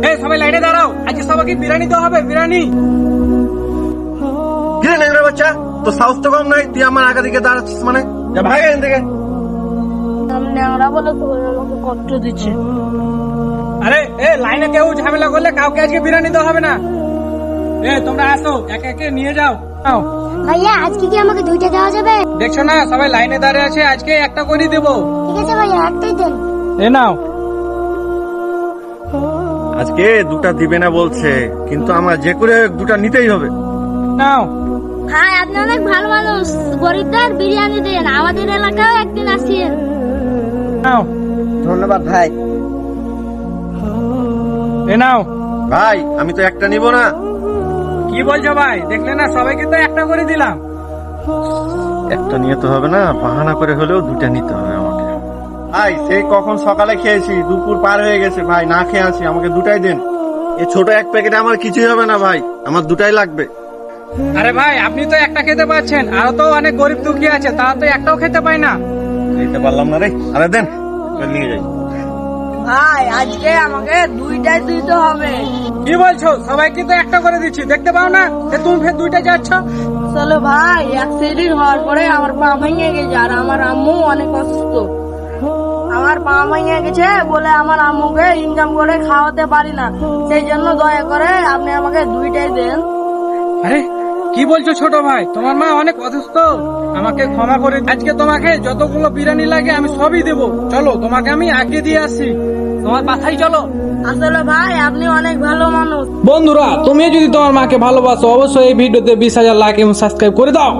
এই সবাই লাইনে দাঁড়াও, আজকে সবাইকে বিরিয়ানি দেওয়া হবে। বিরিয়ানি কিরে নেংরা বাচ্চা, তো সাহস তো কম নাই, তুই আমার আগা দিকে দাঁড়াচ্ছিস মানে? যা ভাগ এখান থেকে। আমি ন্যাংরা বলে তো আমাকে কষ্ট দিচ্ছে। আরে লাইনে কেউ ঝামেলা করলে কাউকে আজকে বিরিয়ানি দেওয়া হবে না। তোমরা আসো, একে একে নিয়ে যাও। নাও। ভাইয়া আজকে কি আমাকে দুইটা দেওয়া যাবে? দেখছো না সবাই লাইনে দাঁড়িয়ে আছে, আজকে একটা করে দেবো। ঠিক আছে ভাইয়া, একটাই দেন। নাও। আজকে দুটা দিবে না বলছে, কিন্তু আমার যে করে দুটা নিতেই হবে। নাও। ভাই আপনি অনেক ভালো মানুষ, গরিবদের বিরিয়ানি দেন, আমাদের এলাকায় একদিন আসিয়েন। নাও। ধন্যবাদ ভাই। নাও। ভাই আমি তো একটা নিব না। কি বলছো ভাই? দেখলে না সবাইকে তো একটা করে দিলাম। একটা নিয়ে তো হবে না, বাহানা করে হলেও দুটা নিতে হবে আমাকে। ভাই সেই কখন সকালে খেয়েছি, দুপুর পার হয়ে গেছে ভাই, না খেয়ে আছি, আমাকে দুটাই দেন। এই ছোট এক প্যাকেটে আমার কিছুই হবে না ভাই, আমার দুটাই লাগবে। আরে ভাই আপনি তো একটা খেতে পাচ্ছেন, আরো তো অনেক গরিব দুঃখী আছে, তারা তো একটাও খেতে পায় না। নিতে পারলাম না রে, আরে দেন নিয়ে যাই। ভাই আজকে আমাকে দুইটাই দিতে হবে। কি বলছো? সবাইকে তো একটা করে দিচ্ছি, দেখতে পাও না যে তুমি ফের দুইটা যাচ্ছ? চলো ভাই, অ্যাক্সিডেন্ট হওয়ার পরে আমার পা ভেঙে গেছে আর আমার আম্মু অনেক অসুস্থ। আমার পা ভেঙে গেছে বলে আমার আম্মুকে ইনকাম করে খাওয়াতে পারি না, সেই জন্য দয়া করে আপনি আমাকে দুইটাই দেন। আরে কি বলছো ছোট ভাই? তোমার মা অনেক অসুস্থ, আমাকে ক্ষমা করে আজকে তোমাকে যতগুলো বিরিয়ানি লাগে আমি সবই দেবো। চলো তোমাকে আমি আগে দিয়ে আসছি, তোমার বাসায় চলো। আসলে ভাই আপনি অনেক ভালো মানুষ। বন্ধুরা, তুমি যদি তোমার মাকে ভালোবাসো অবশ্যই এই ভিডিওতে 20,000 লাইক এবং সাবস্ক্রাইব করে দাও।